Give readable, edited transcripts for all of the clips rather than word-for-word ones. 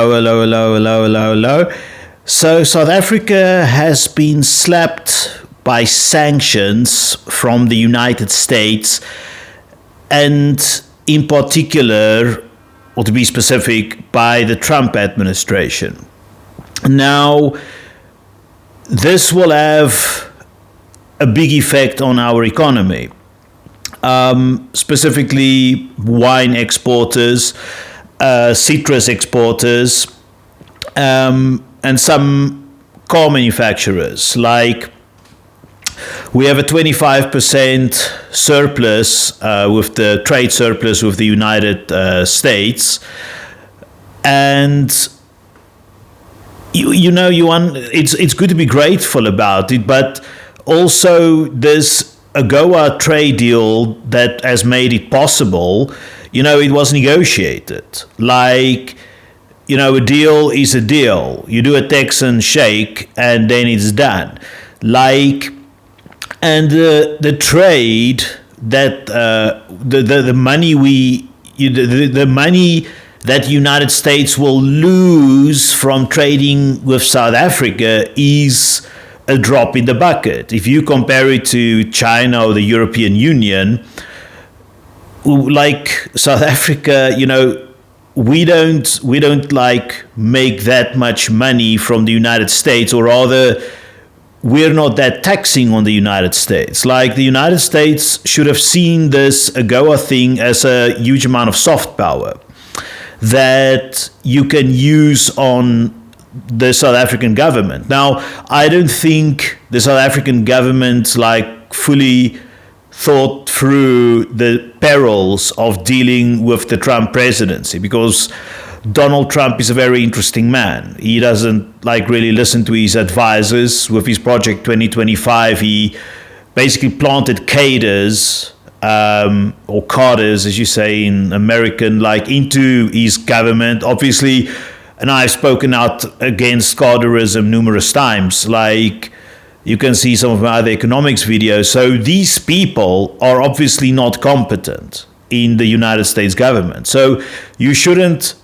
Hello, hello, hello, hello, hello. So, South Africa has been slapped by sanctions from the United States, and in particular, or to be specific, by the Trump administration. Now, this will have a big effect on our economy, specifically wine exporters, citrus exporters, and some car manufacturers. Like, we have a 25% surplus with the trade surplus with the United States, and it's good to be grateful about it, but also this AGOA trade deal that has made it possible. It was negotiated. Like, a deal is a deal. You do a Texan shake and then it's done. And the trade that the money the money that the United States will lose from trading with South Africa is a drop in the bucket. If you compare it to China or the European Union, like South Africa, we don't like make that much money from the United States, or rather, we're not that taxing on the United States. Like, the United States should have seen this AGOA thing as a huge amount of soft power that you can use on the South African government. Now, I don't think the South African government fully thought through the perils of dealing with the Trump presidency, because Donald Trump is a very interesting man. He doesn't really listen to his advisors. With his Project 2025, he basically planted cadres, or cadres, as you say in American, into his government. Obviously, and I've spoken out against cadreism numerous times. You can see some of my other economics videos. So these people are obviously not competent in the United States government. So you shouldn't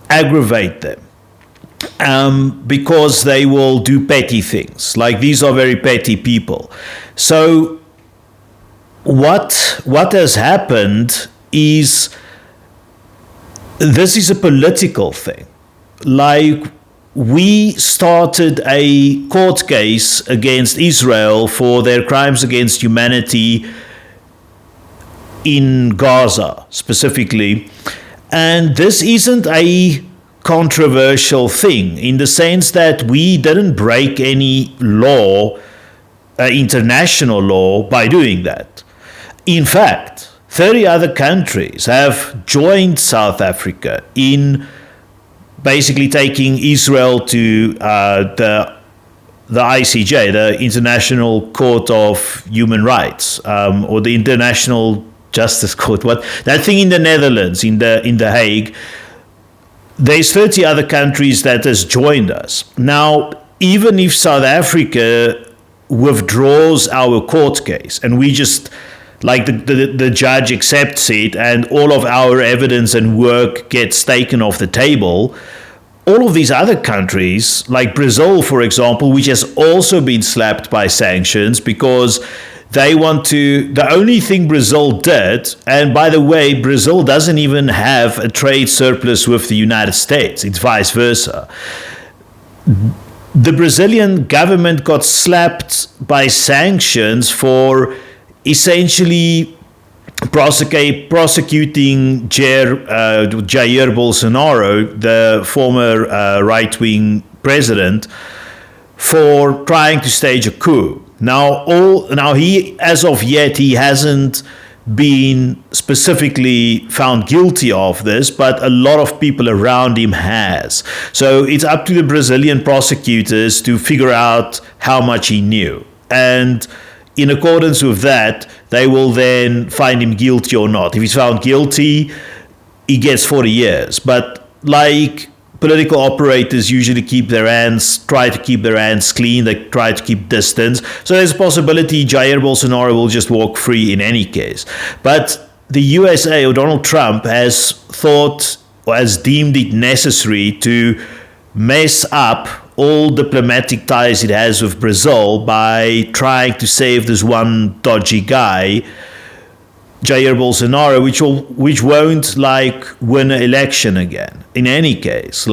aggravate them, because they will do petty things. These are very petty people. So what has happened is, this is a political thing. We started a court case against Israel for their crimes against humanity in Gaza, specifically. And this isn't a controversial thing, in the sense that we didn't break any law, international law, by doing that. In fact, 30 other countries have joined South Africa in basically taking Israel to the ICJ, the International Court of Human Rights, or the International Justice Court. That thing in the Netherlands, in the Hague. There's 30 other countries that has joined us. Now, even if South Africa withdraws our court case, and we just, the judge accepts it, and all of our evidence and work gets taken off the table, all of these other countries, like Brazil, for example, which has also been slapped by sanctions because they want to. The only thing Brazil did, and by the way, Brazil doesn't even have a trade surplus with the United States, it's vice versa. The Brazilian government got slapped by sanctions for essentially prosecuting Jair Bolsonaro, the former right-wing president, for trying to stage a coup. Now he, as of yet, he hasn't been specifically found guilty of this, but a lot of people around him has. So it's up to the Brazilian prosecutors to figure out how much he knew. And in accordance with that, they will then find him guilty or not. If he's found guilty, he gets 40 years. But political operators usually try to keep their hands clean. They try to keep distance. So there's a possibility Jair Bolsonaro will just walk free in any case. But the USA or Donald Trump has thought or has deemed it necessary to mess up all diplomatic ties it has with Brazil by trying to save this one dodgy guy, Jair Bolsonaro, which won't win an election again. In any case,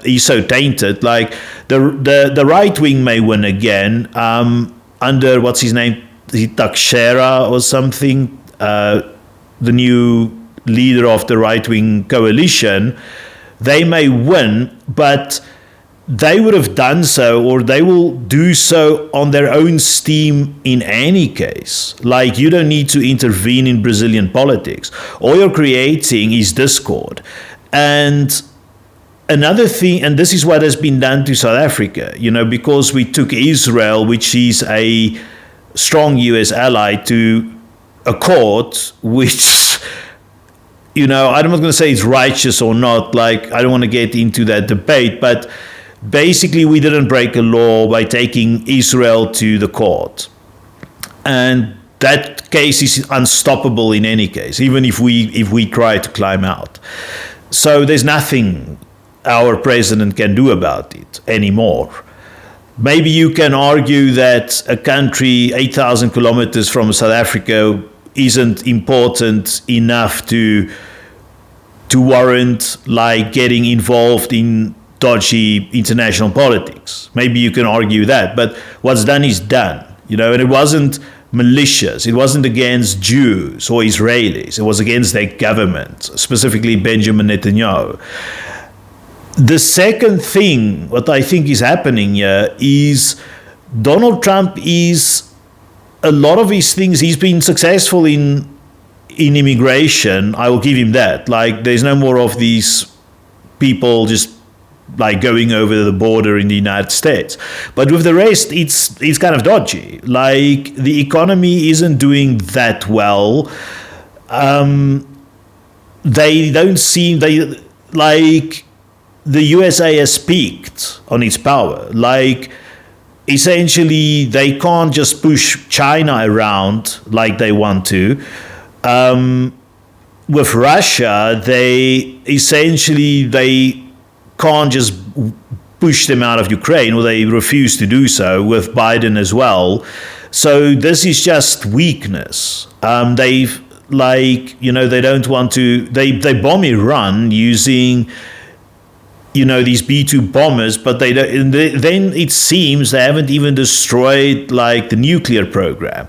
he's so tainted. The right wing may win again under what's his name, Teixeira or something, the new leader of the right wing coalition. They may win, but they would have done so, or they will do so on their own steam in any case. You don't need to intervene in Brazilian politics. All you're creating is discord. And another thing, and this is what has been done to South Africa, because we took Israel, which is a strong US ally, to a court which, I'm not going to say it's righteous or not. I don't want to get into that debate, but basically, we didn't break a law by taking Israel to the court. And that case is unstoppable in any case, even if we try to climb out. So there's nothing our president can do about it anymore. Maybe you can argue that a country 8,000 kilometers from South Africa isn't important enough to warrant getting involved in dodgy international politics. Maybe you can argue that, but what's done is done, and it wasn't malicious. It wasn't against Jews or Israelis. It was against their government, specifically Benjamin Netanyahu. The second thing, what I think is happening here, is Donald Trump is, a lot of his things, he's been successful in immigration. I will give him that. There's no more of these people just going over the border in the United States. But with the rest, it's kind of dodgy. The economy isn't doing that well. They don't seem, the USA has peaked on its power. Essentially, they can't just push China around like they want to. With Russia, they can't just push them out of Ukraine, or they refuse to do so with Biden as well. So this is just weakness. They don't want to, they bomb Iran using, these B-2 bombers, but then it seems they haven't even destroyed the nuclear program,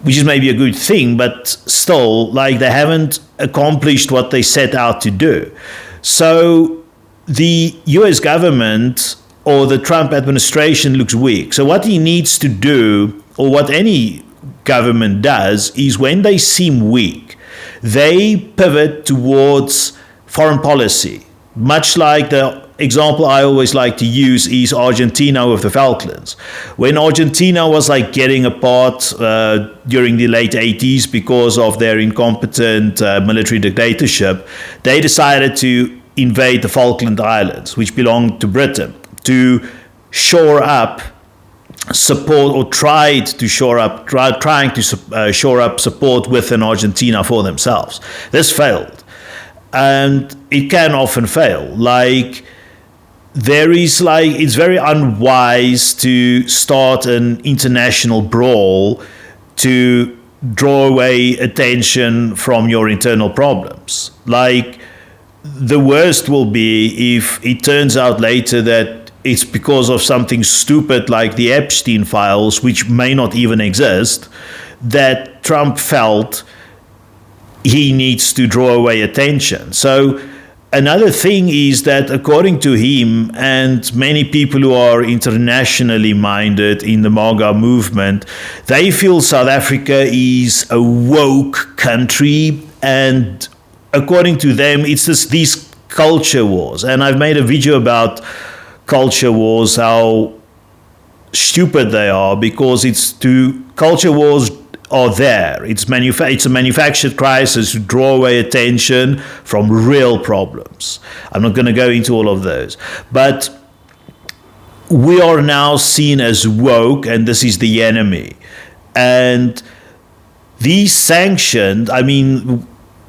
which is maybe a good thing, but still, they haven't accomplished what they set out to do. So the US government or the Trump administration looks weak. So what he needs to do, or what any government does, is when they seem weak, they pivot towards foreign policy. Much like the example I always like to use is Argentina with the Falklands. When Argentina was getting apart during the late 80s because of their incompetent military dictatorship, they decided to invade the Falkland Islands, which belonged to Britain, to shore up support, or trying to shore up support within Argentina for themselves. This failed, and it can often fail. It's very unwise to start an international brawl to draw away attention from your internal problems. The worst will be if it turns out later that it's because of something stupid like the Epstein files, which may not even exist, that Trump felt he needs to draw away attention. So another thing is that, according to him and many people who are internationally minded in the MAGA movement, they feel South Africa is a woke country, and according to them, it's these culture wars. And I've made a video about culture wars, how stupid they are, because culture wars are there. It's a manufactured crisis to draw away attention from real problems. I'm not going to go into all of those. But we are now seen as woke, and this is the enemy. And these sanctions,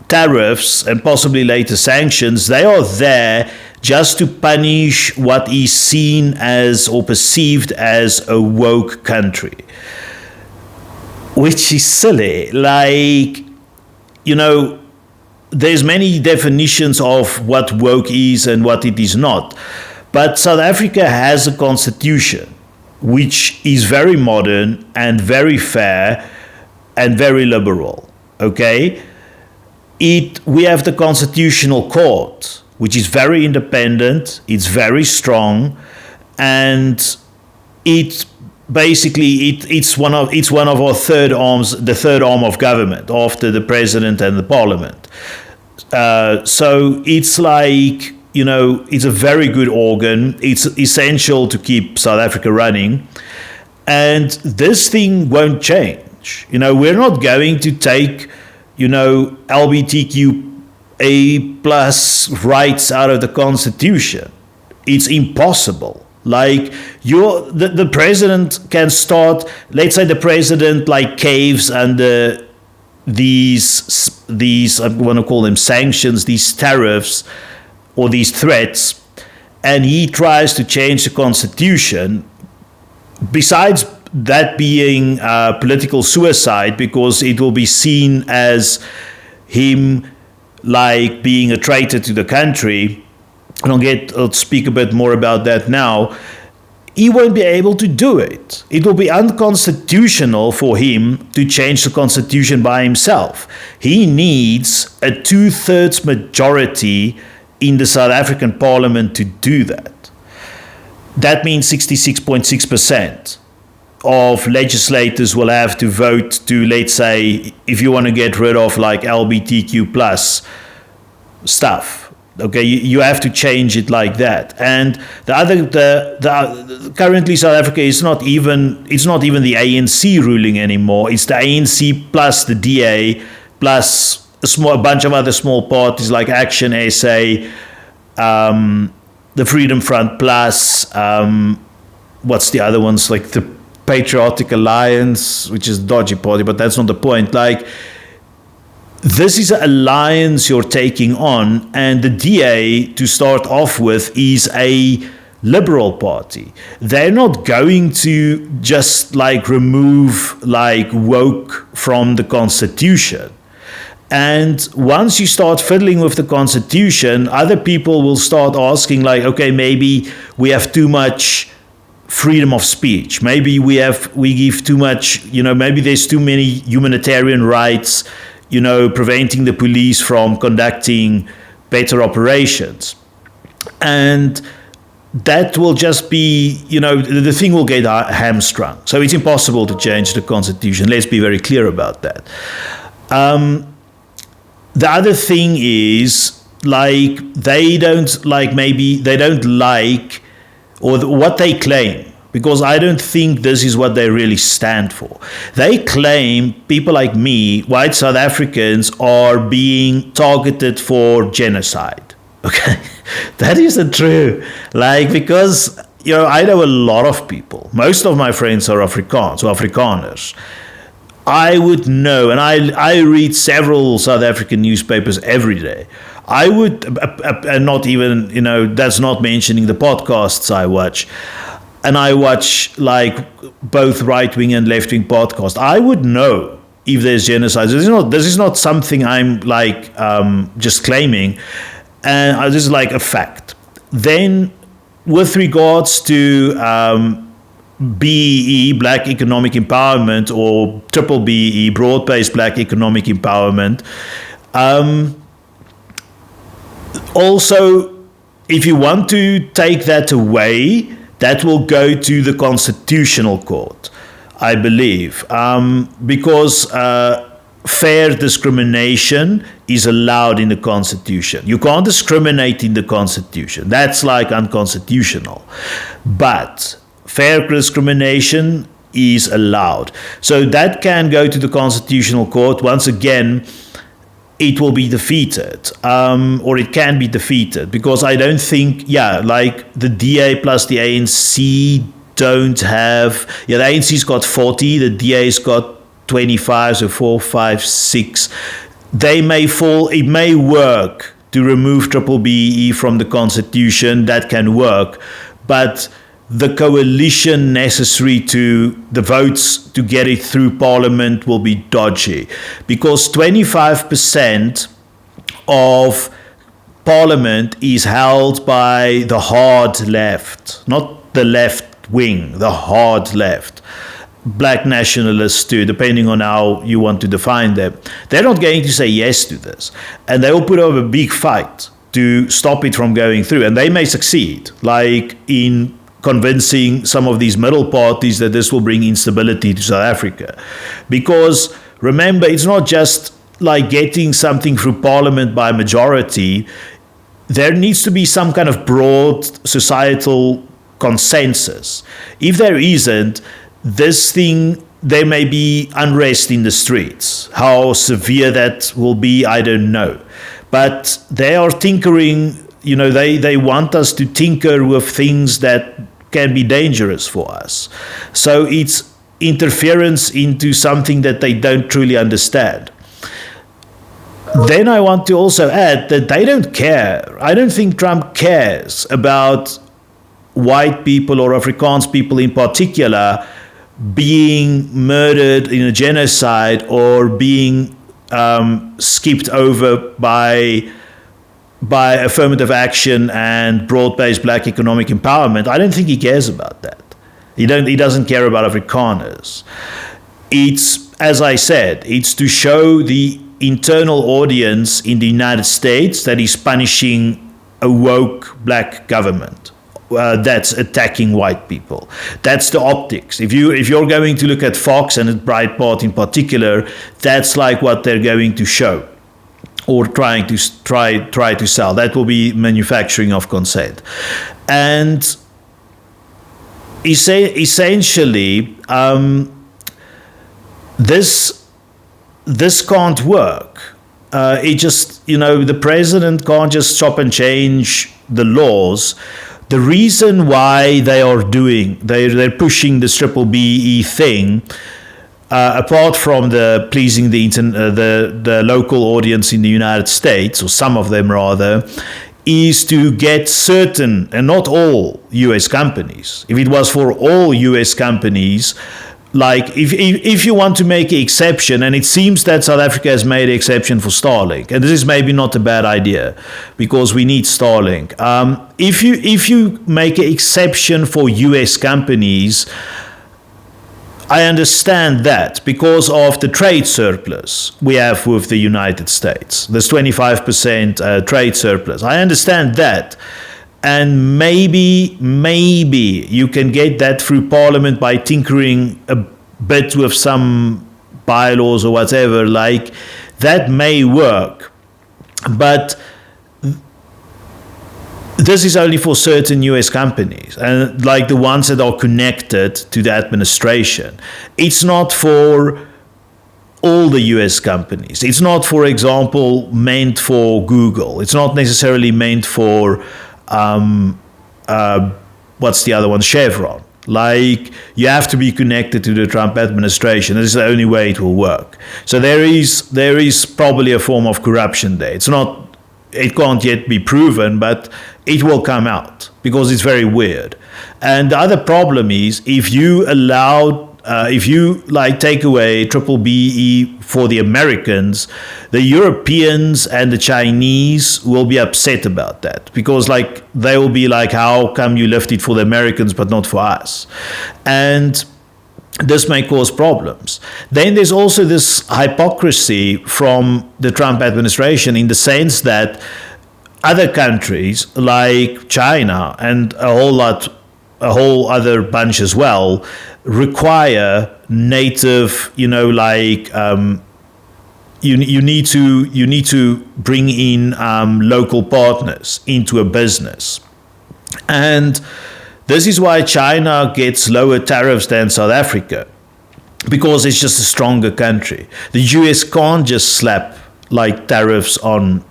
tariffs and possibly later sanctions, they are there just to punish what is seen as or perceived as a woke country. Which is silly. There's many definitions of what woke is and what it is not. But South Africa has a constitution which is very modern and very fair and very liberal. Okay? We have the Constitutional Court, which is very independent, it's very strong, and it's one of our third arms, the third arm of government after the president and the parliament. So it's it's a very good organ. It's essential to keep South Africa running, and this thing won't change. We're not going to take LGBTQA plus rights out of the Constitution. It's impossible. The president can start, let's say the president caves under these I want to call them sanctions, these tariffs or these threats, and he tries to change the Constitution. Besides that being political suicide, because it will be seen as him being a traitor to the country, and I'll speak a bit more about that now. He won't be able to do it. It will be unconstitutional for him to change the Constitution by himself. He needs a 2/3 majority in the South African Parliament to do that. That means 66.6% of legislators will have to vote to, let's say, if you want to get rid of LGBTQ plus stuff. Okay, you have to change it like that. And currently South Africa it's not even the ANC ruling anymore. It's the ANC plus the DA plus a bunch of other small parties like Action SA, the Freedom Front plus, what's the other ones, the Patriotic Alliance, which is a dodgy party, but that's not the point. This is an alliance you're taking on, and the DA, to start off with, is a liberal party. They're not going to just remove woke from the Constitution. And once you start fiddling with the Constitution, other people will start asking okay, maybe we have too much freedom of speech. Maybe we give too much, maybe there's too many humanitarian rights, preventing the police from conducting better operations. And that will just be, the thing will get hamstrung. So it's impossible to change the Constitution. Let's be very clear about that. The other thing is, they don't or what they claim, because I don't think this is what they really stand for. They claim people like me, white South Africans, are being targeted for genocide. Okay, that isn't true. Because, I know a lot of people. Most of my friends are Afrikaans or Afrikaners. I would know, and I read several South African newspapers every day. I would, and not even, that's not mentioning the podcasts I watch. And I watch both right-wing and left-wing podcasts. I would know if there's genocide. This is not something I'm just claiming. And this is a fact. Then with regards to BEE, Black Economic Empowerment, or triple BEE, Broad-Based Black Economic Empowerment, also, if you want to take that away, that will go to the Constitutional Court, I believe, because fair discrimination is allowed in the Constitution. You can't discriminate in the Constitution. That's unconstitutional. But fair discrimination is allowed. So that can go to the Constitutional Court. Once again, it will be defeated, or it can be defeated, because I don't think, like the DA plus the ANC don't have, the ANC's got 40, the DA's got 25, so 4, 5, 6. They may fall, it may work to remove triple BEE from the Constitution, that can work, but the coalition necessary to the votes to get it through Parliament will be dodgy, because 25% of Parliament is held by the hard left, not the left wing, the hard left. Black nationalists too, depending on how you want to define them. They're not going to say yes to this. And they will put up a big fight to stop it from going through. And they may succeed, like in convincing some of these middle parties that this will bring instability to South Africa. Because remember, it's not just like getting something through Parliament by majority. There needs to be some kind of broad societal consensus. If there isn't, this thing, there may be unrest in the streets. How severe that will be, I don't know. But they are tinkering, they want us to tinker with things that can be dangerous for us. So it's interference into something that they don't truly understand. Then I want to also add that they don't care. I don't think Trump cares about white people or Afrikaans people in particular being murdered in a genocide or being skipped over by affirmative action and broad-based black economic empowerment. I don't think he cares about that. He doesn't care about Afrikaners. It's, as I said, it's to show the internal audience in the United States that he's punishing a woke black government that's attacking white people. That's the optics. If you're going to look at Fox and at Breitbart in particular, that's like what they're going to show or try to sell. That will be manufacturing of consent. And essentially, this can't work. It just, the president can't just chop and change the laws. The reason why they're pushing this triple BE thing, apart from the pleasing the local audience in the United States, or some of them rather, is to get certain, and not all, U.S. companies. If it was for all U.S. companies, like if you want to make an exception, and it seems that South Africa has made an exception for Starlink, and this is maybe not a bad idea because we need Starlink. If you make an exception for U.S. companies, I understand that because of the trade surplus we have with the United States. There's 25% trade surplus. I understand that. And maybe you can get that through Parliament by tinkering a bit with some bylaws or whatever, like that may work. But this is only for certain US companies, and like the ones that are connected to the administration. It's not for all the US companies. It's not, for example, meant for Google. It's not necessarily meant for what's the other one? Chevron. Like, you have to be connected to the Trump administration. This is the only way it will work. So there is probably a form of corruption there. It can't yet be proven, but it will come out because it's very weird. And the other problem is if you take away triple BE for the Americans, the Europeans and the Chinese will be upset about that because they will be like, how come you left it for the Americans but not for us? And this may cause problems. Then there's also this hypocrisy from the Trump administration in the sense that other countries like China and a whole other bunch as well require native, you need to bring in local partners into a business. And This is why China gets lower tariffs than South Africa, because it's just a stronger country. The US can't just slap like tariffs on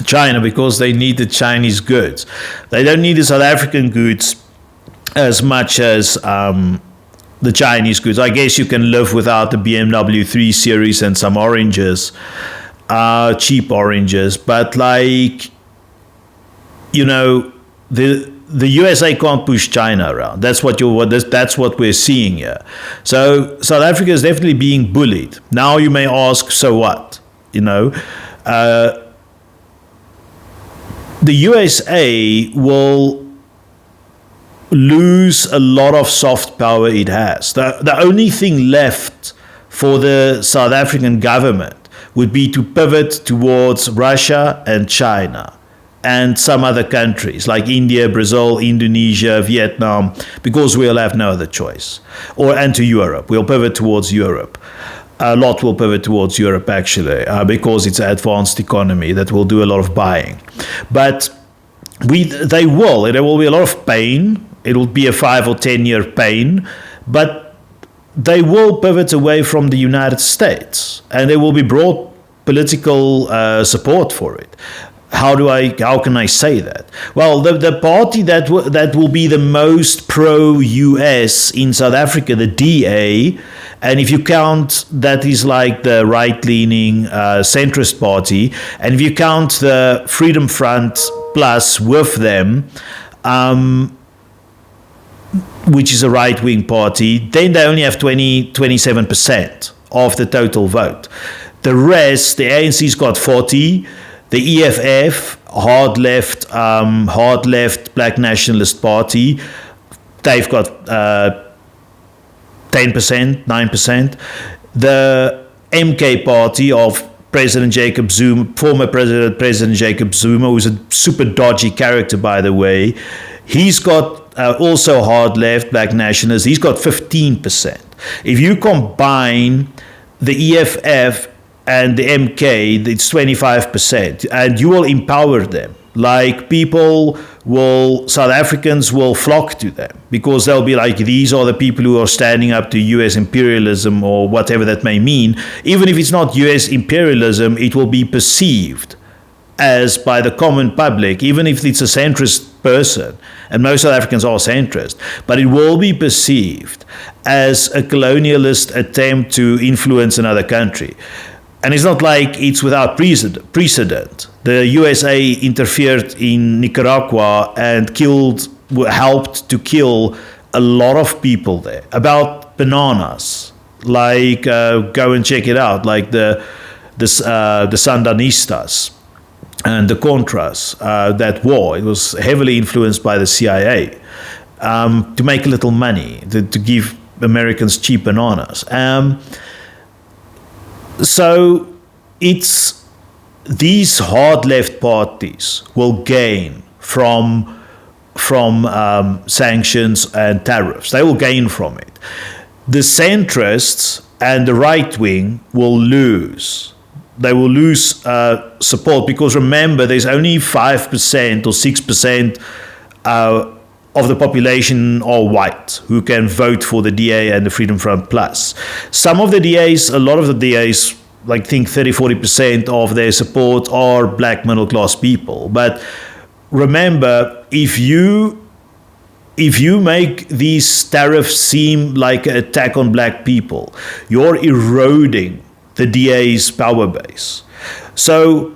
China because they need the Chinese goods. They don't need the South African goods as much as the Chinese goods. I guess you can live without the BMW 3 Series and some oranges, cheap oranges, but like, you know, the USA can't push China around. That's what we're seeing here. So South Africa is definitely being bullied. Now you may ask, so what? You know, the USA will lose a lot of soft power it has. The only thing left for the South African government would be to pivot towards Russia and China and some other countries like India, Brazil, Indonesia, Vietnam, because we'll have no other choice. And to Europe. We'll pivot towards Europe. A lot will pivot towards Europe, actually, because it's an advanced economy that will do a lot of buying. But there will be a lot of pain. It will be a 5 or 10 year pain, but they will pivot away from the United States, and there will be broad political support for it. How can I say that? Well, the party that will be the most pro-US in South Africa, the DA, and if you count, that is like the right-leaning centrist party, and if you count the Freedom Front Plus with them, which is a right-wing party, then they only have 27% of the total vote. The rest, the ANC's got 40%. The EFF, hard left, black nationalist party, they've got 10%, 9%. The MK party of President Jacob Zuma, former President Jacob Zuma, who's a super dodgy character, by the way, he's got also hard left, black nationalist, he's got 15%. If you combine the EFF and the MK, it's 25%, and you will empower them. Like South Africans will flock to them because they'll be like, these are the people who are standing up to US imperialism or whatever that may mean. Even if it's not US imperialism, it will be perceived as by the common public, even if it's a centrist person, and most South Africans are centrist, but it will be perceived as a colonialist attempt to influence another country. And it's not like it's without precedent. The USA interfered in Nicaragua and helped to kill a lot of people there about bananas. Like, go and check it out. Like the Sandinistas and the Contras, that war. It was heavily influenced by the CIA to make a little money, to give Americans cheap bananas. So it's these hard left parties will gain from sanctions and tariffs. They will gain from it. The centrists and the right wing will lose. They will lose support because remember, there's only 5% or 6% of the population are white who can vote for the DA and the Freedom Front Plus. Some of the DAs, a lot of the DAs, like think 30-40% of their support are black middle class people. But remember, if you make these tariffs seem like an attack on black people, you're eroding the DA's power base. So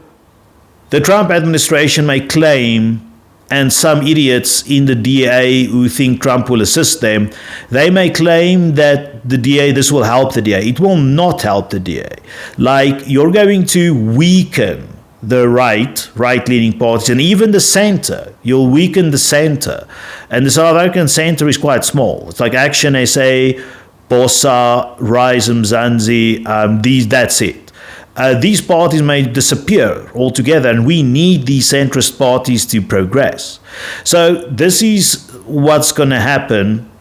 the Trump administration may claim, and some idiots in the DA who think Trump will assist them, they may claim that this will help the DA. It will not help the DA. Like, you're going to weaken the right-leaning parties, and even the center. You'll weaken the center. And the South African center is quite small. It's like Action SA, Bossa, Rise Mzansi, that's it. These parties may disappear altogether, and we need these centrist parties to progress. So this is what's going to happen.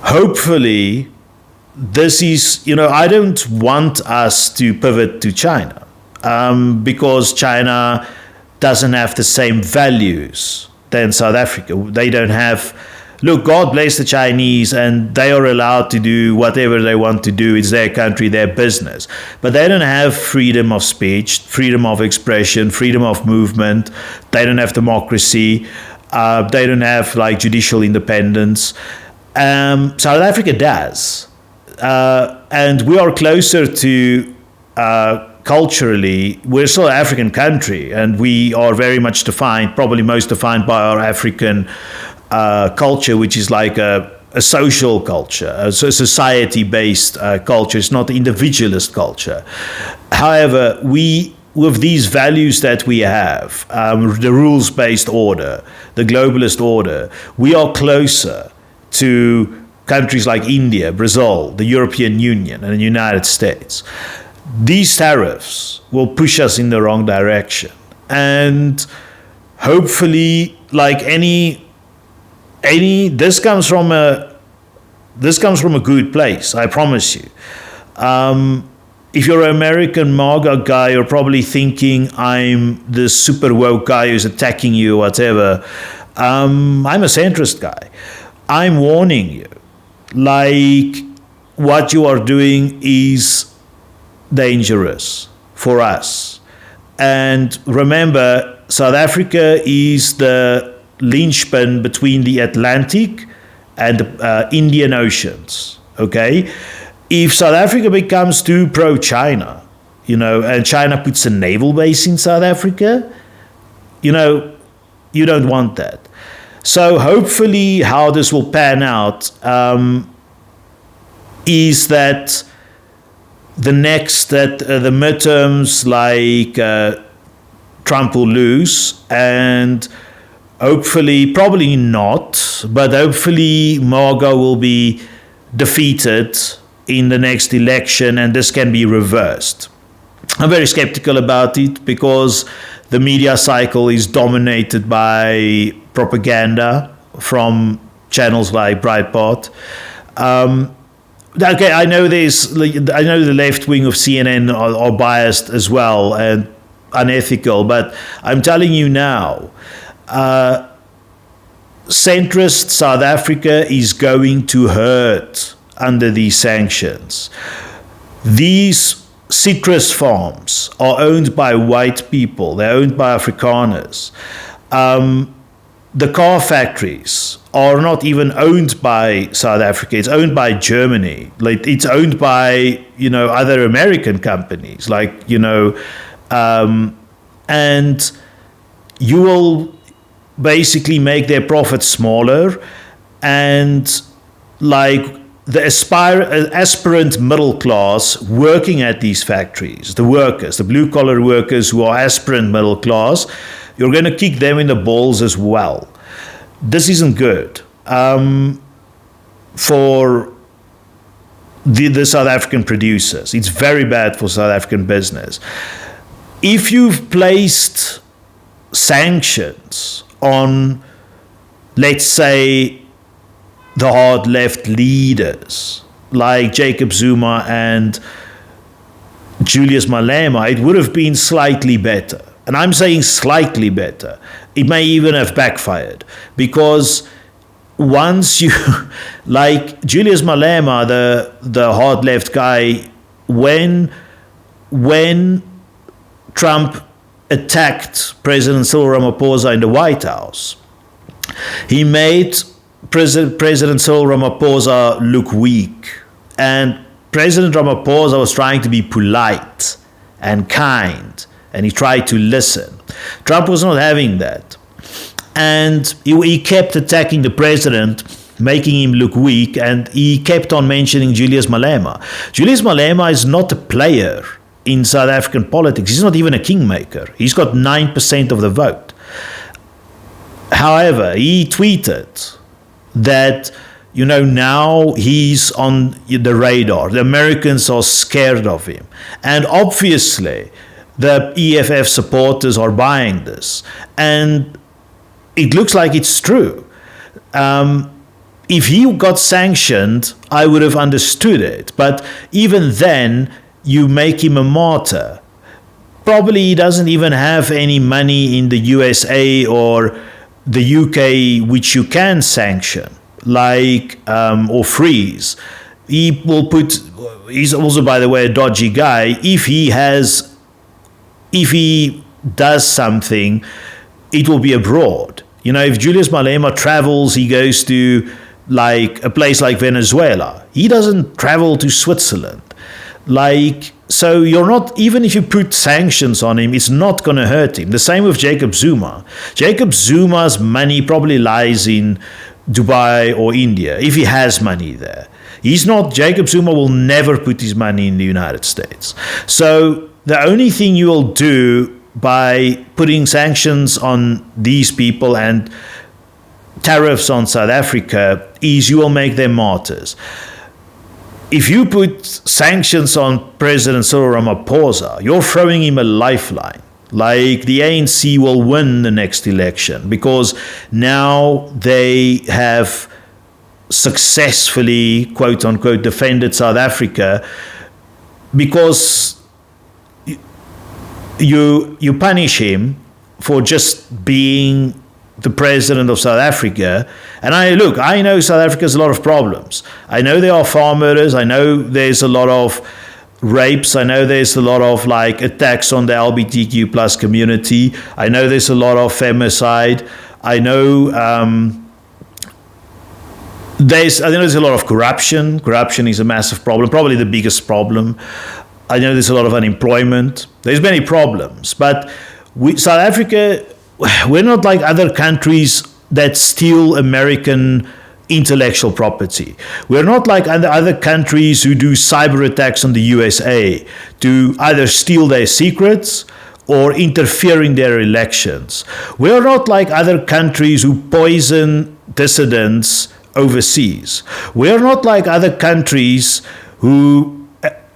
Hopefully, this is, I don't want us to pivot to China because China doesn't have the same values than South Africa. They don't have, look, God bless the Chinese, and they are allowed to do whatever they want to do. It's their country, their business. But they don't have freedom of speech, freedom of expression, freedom of movement. They don't have democracy. They don't have like judicial independence. South Africa does. And we are closer to culturally, we're still an African country, and we are very much defined, probably most defined by our African culture, which is like a social culture, a society-based culture. It's not individualist culture. However, with these values that we have, the rules-based order, the globalist order, we are closer to countries like India, Brazil, the European Union, and the United States. These tariffs will push us in the wrong direction. And hopefully, like this comes from a good place, I promise you. If you're an American MAGA guy, you're probably thinking I'm the super woke guy who's attacking you or whatever. I'm a centrist guy. I'm warning you. Like, what you are doing is dangerous for us. And remember, South Africa is the linchpin between the Atlantic and the Indian Oceans, okay? If South Africa becomes too pro-China, and China puts a naval base in South Africa, you don't want that. So hopefully how this will pan out is that the midterms, like Trump will lose, and hopefully, probably not, but hopefully MAGA will be defeated in the next election, and this can be reversed. I'm very skeptical about it because the media cycle is dominated by propaganda from channels like Breitbart. Okay, I know the left wing of CNN are biased as well and unethical, but I'm telling you now, centrist South Africa is going to hurt under these sanctions. These citrus farms are owned by white people. They're owned by Afrikaners. The car factories are not even owned by South Africa. It's owned by Germany. Like, it's owned by, other American companies. And you will basically make their profits smaller, and the aspirant middle class working at these factories, the workers, the blue-collar workers who are aspirant middle class, you're going to kick them in the balls as well. This isn't good for the South African producers. It's very bad for South African business. If you've placed sanctions on, let's say, the hard left leaders like Jacob Zuma and Julius Malema, it would have been slightly better. And I'm saying slightly better. It may even have backfired, because once you, like Julius Malema, the hard left guy, when Trump attacked President Cyril Ramaphosa in the White House, he made President Cyril Ramaphosa look weak. And President Ramaphosa was trying to be polite and kind, and he tried to listen. Trump was not having that. And he kept attacking the president, making him look weak, and he kept on mentioning Julius Malema. Julius Malema is not a player in South African politics. He's not even a kingmaker. He's got 9% of the vote. However, he tweeted that, now he's on the radar. The Americans are scared of him. And obviously, the EFF supporters are buying this. And it looks like it's true. If he got sanctioned, I would have understood it. But even then, you make him a martyr. Probably he doesn't even have any money in the USA or the UK, which you can sanction, like or freeze. He will put. He's also, by the way, a dodgy guy. If he does something, it will be abroad. If Julius Malema travels, he goes to like a place like Venezuela. He doesn't travel to Switzerland. So you're not, even if you put sanctions on him, it's not going to hurt him. The same with Jacob Zuma. Jacob Zuma's money probably lies in Dubai or India, if he has money there. Jacob Zuma will never put his money in the United States. So the only thing you will do by putting sanctions on these people and tariffs on South Africa is you will make them martyrs. If you put sanctions on President Cyril Ramaphosa, you're throwing him a lifeline. Like the ANC will win the next election because now they have successfully, quote unquote, defended South Africa, because you punish him for just being the president of South Africa. And I know South Africa has a lot of problems. I know there are farm murders. I know there's a lot of rapes. I know there's a lot of attacks on the LGBTQ plus community. I know there's a lot of femicide. I know there's a lot of corruption. Corruption is a massive problem, probably the biggest problem. I know there's a lot of unemployment. There's many problems, but South Africa, we're not like other countries that steal American intellectual property. We're not like other countries who do cyber attacks on the USA to either steal their secrets or interfere in their elections. We're not like other countries who poison dissidents overseas. We're not like other countries who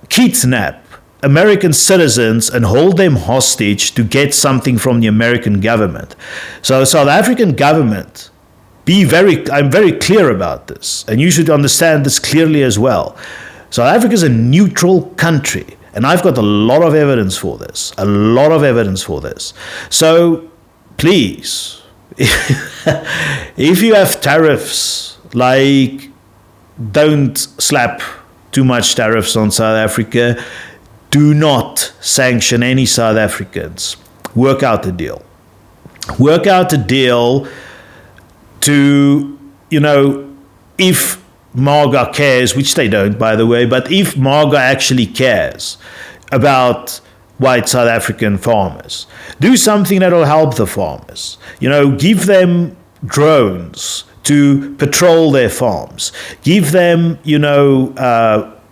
kidnap American citizens and hold them hostage to get something from the American government. So South African government, I'm very clear about this, and you should understand this clearly as well. South Africa is a neutral country, and I've got a lot of evidence for this. So please, if you have tariffs, don't slap too much tariffs on South Africa. Do not sanction any South Africans. Work out a deal. Work out a deal to, if MAGA cares, which they don't, by the way, but if MAGA actually cares about white South African farmers, do something that will help the farmers. Give them drones to patrol their farms. Give them,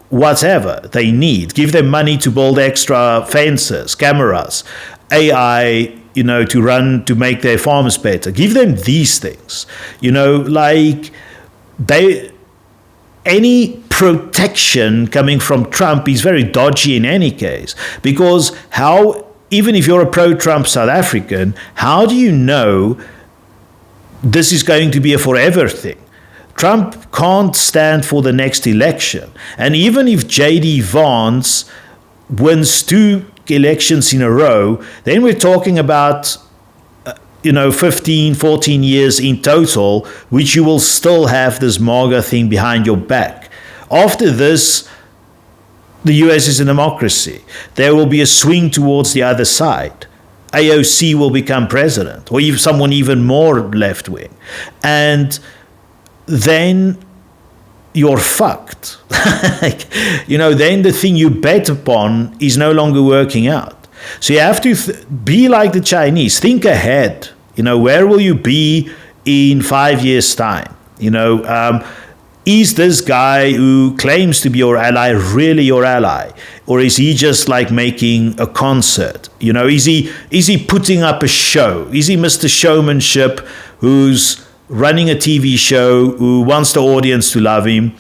whatever they need. Give them money to build extra fences, cameras, AI, to make their farms better. Give them these things. Any protection coming from Trump is very dodgy in any case, because even if you're a pro-Trump South African, how do you know this is going to be a forever thing? Trump can't stand for the next election. And even if J.D. Vance wins 2 elections in a row, then we're talking about, 15, 14 years in total, which you will still have this MAGA thing behind your back. After this, the US is a democracy. There will be a swing towards the other side. AOC will become president, or even someone even more left-wing. And then you're fucked. Then the thing you bet upon is no longer working out. So you have to be like the Chinese. Think ahead. Where will you be in 5 years' time? Is this guy who claims to be your ally really your ally? Or is he just making a concert? Is he putting up a show? Is he Mr. Showmanship who's running a TV show, who wants the audience to love him?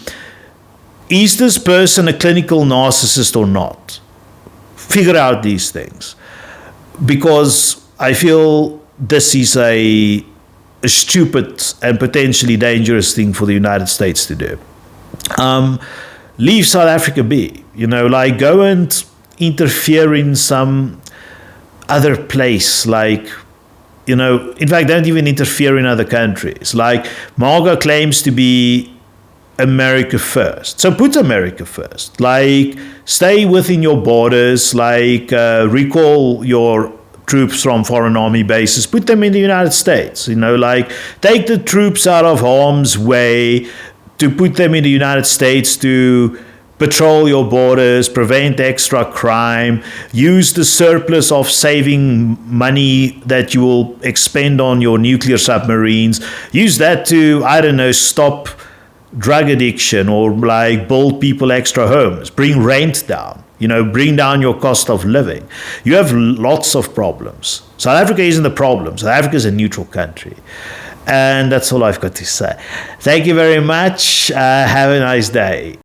Is this person a clinical narcissist or not? Figure out these things. Because I feel this is a stupid and potentially dangerous thing for the United States to do. Leave South Africa be. Go and interfere in some other place, in fact, don't even interfere in other countries. Like, MAGA claims to be America first. So put America first. Like, stay within your borders, like, recall your troops from foreign army bases, put them in the United States, like, take the troops out of harm's way, to put them in the United States to patrol your borders, prevent extra crime, use the surplus of saving money that you will expend on your nuclear submarines, use that to, I don't know, stop drug addiction, or like build people extra homes, bring rent down, bring down your cost of living. You have lots of problems. South Africa isn't the problem. South Africa is a neutral country. And that's all I've got to say. Thank you very much. Have a nice day.